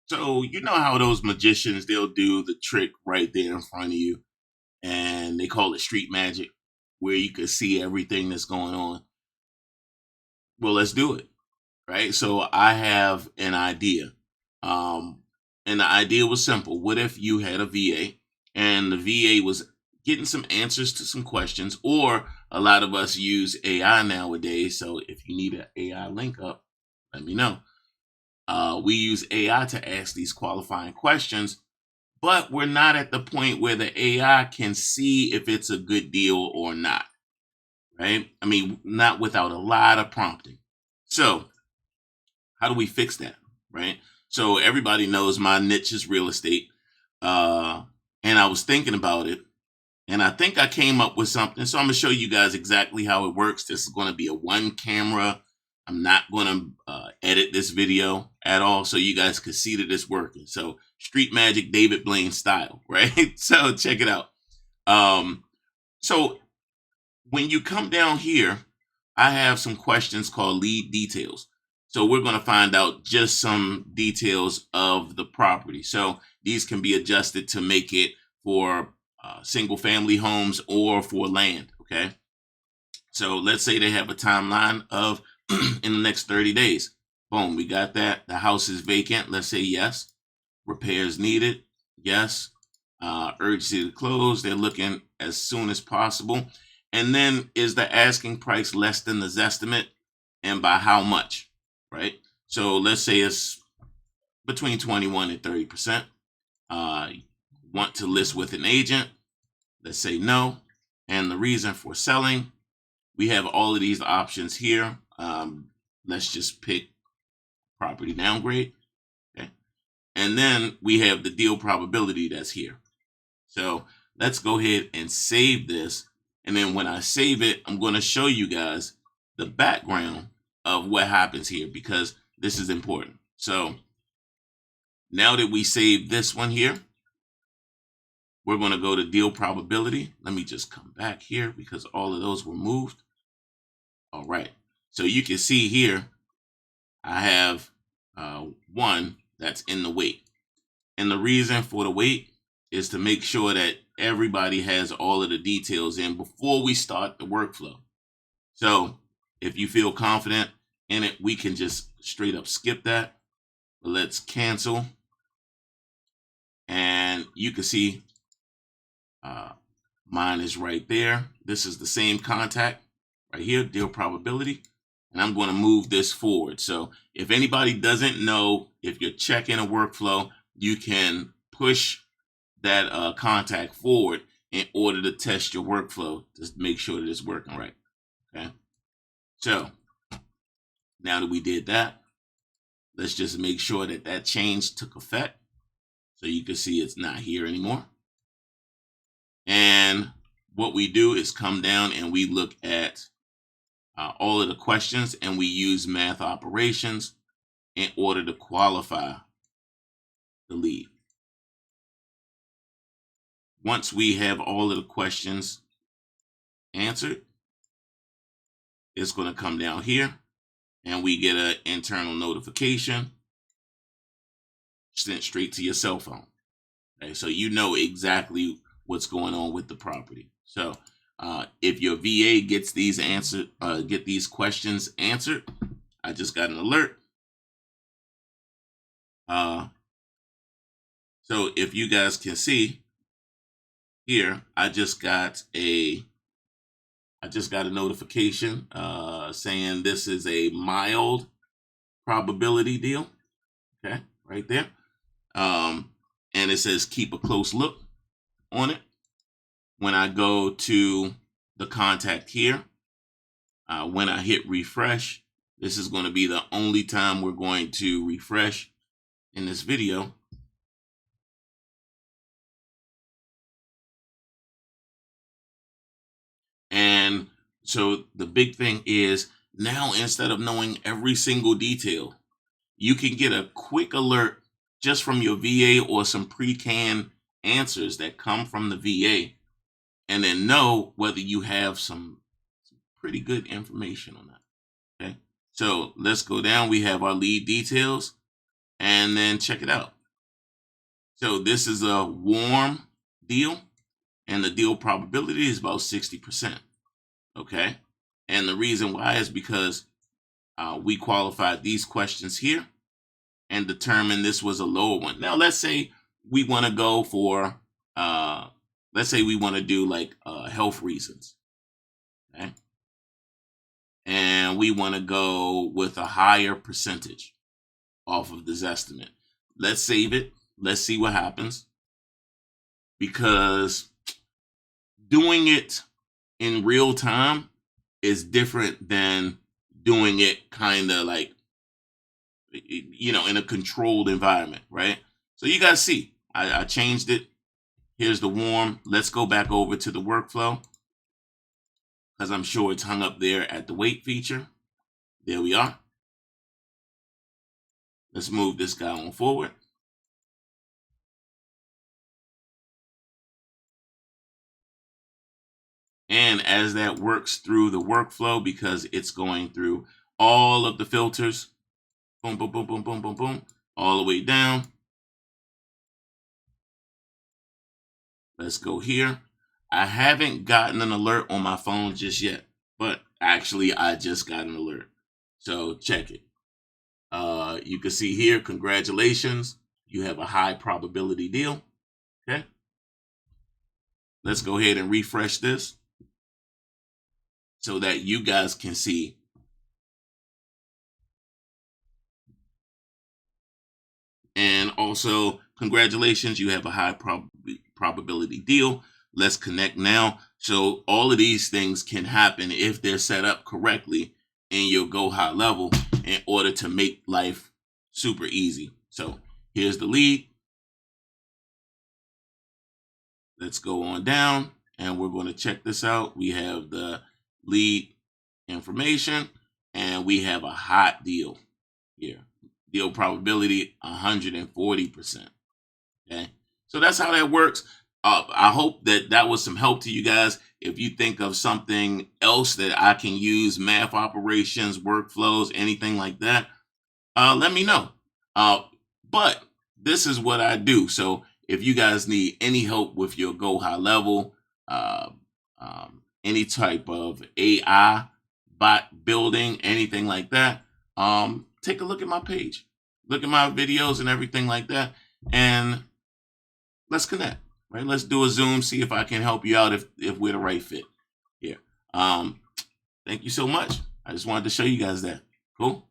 So you know how those magicians, they'll do the trick right there in front of you, and they call it street magic, where you can see everything that's going on. Well, let's do it, right? So I have an idea. Um, and the idea was simple. What if you had a VA and the VA was getting some answers to some questions, or a lot of us use AI nowadays. So if you need an AI link up, let me know. We use AI to ask these qualifying questions, but we're not at the point where the AI can see if it's a good deal or not, right? I mean, not without a lot of prompting. So, how do we fix that, right? So, everybody knows my niche is real estate. Uh, and I was thinking about it, and I think I came up with something. So, I'm going to show you guys exactly how it works. This is going to be a one camera. I'm not going to edit this video at all, so you guys can see that it's working. So, street magic, David Blaine style, right? So, check it out. Um, so, when you come down here, I have some questions called lead details. So we're going to find out just some details of the property. So these can be adjusted to make it for single family homes or for land. Okay. So let's say they have a timeline of in the next 30 days. Boom, we got that. The house is vacant. Let's say yes. Repairs needed. Yes. Urgency to close. They're looking as soon as possible. And then is the asking price less than the Zestimate, and by how much, right? So let's say it's between 21 and 30%. Want to list with an agent? Let's say no. And the reason for selling, we have all of these options here. Let's just pick property downgrade. Okay. And then we have the deal probability that's here. So let's go ahead and save this. And then when I save it, I'm going to show you guys the background of what happens here, because this is important. So now that we save this one here, we're going to go to deal probability. Let me just come back here because all of those were moved. All right. So you can see here, I have one that's in the wait. And the reason for the wait is to make sure that everybody has all of the details in before we start the workflow. So if you feel confident in it, we can just straight up skip that. But let's cancel. And you can see mine is right there. This is the same contact right here, deal probability. And I'm going to move this forward. So if anybody doesn't know, if you're checking a workflow, you can push that contact forward in order to test your workflow to make sure that it's working right. Okay. So now that we did that, let's just make sure that that change took effect. So you can see it's not here anymore. And what we do is come down and we look at all of the questions, and we use math operations in order to qualify the lead. Once we have all of the questions answered, it's going to come down here and we get an internal notification sent straight to your cell phone. Okay, so you know exactly what's going on with the property. So if your VA gets these get these questions answered, I just got an alert. So if you guys can see here, I just got a notification saying this is a mild probability deal. Okay, right there. And it says keep a close look on it. When I go to the contact here, when I hit refresh, this is going to be the only time we're going to refresh in this video. And so the big thing is now, instead of knowing every single detail, you can get a quick alert just from your VA or some pre-canned answers that come from the VA, and then know whether you have some pretty good information on that. Okay. So let's go down. We have our lead details, and then check it out. So this is a warm deal, and the deal probability is about 60%. Okay. And the reason why is because we qualified these questions here and determined this was a lower one. Now, let's say we want to go for, let's say we want to do like health reasons. Okay. And we want to go with a higher percentage off of this estimate. Let's save it. Let's see what happens. Because doing it in real time is different than doing it kind of like, in a controlled environment, right? So you guys see, I changed it. Here's the warm. Let's go back over to the workflow because I'm sure it's hung up there at the wait feature. There we are. Let's move this guy on forward. And as that works through the workflow, because it's going through all of the filters, boom, boom, boom, boom, boom, boom, boom, all the way down. Let's go here. I haven't gotten an alert on my phone just yet, but actually I just got an alert. So check it. You can see here, congratulations. You have a high probability deal. Okay. Let's go ahead and refresh this so that you guys can see. And also, congratulations, you have a high probability deal. Let's connect now. So all of these things can happen if they're set up correctly in your Go High level in order to make life super easy. So here's the lead. Let's go on down and we're going to check this out. We have the lead information and we have a hot deal here. Deal probability 140%. Okay, so that's how that works. I hope that was some help to you guys. If you think of something else that I can use, math operations, workflows, anything like that, let me know. But this is what I do. So if you guys need any help with your Go High level, any type of AI bot building, anything like that, take a look at my page. Look at my videos and everything like that. And let's connect, right? Let's do a Zoom, see if I can help you out if we're the right fit here. Thank you so much. I just wanted to show you guys that. Cool.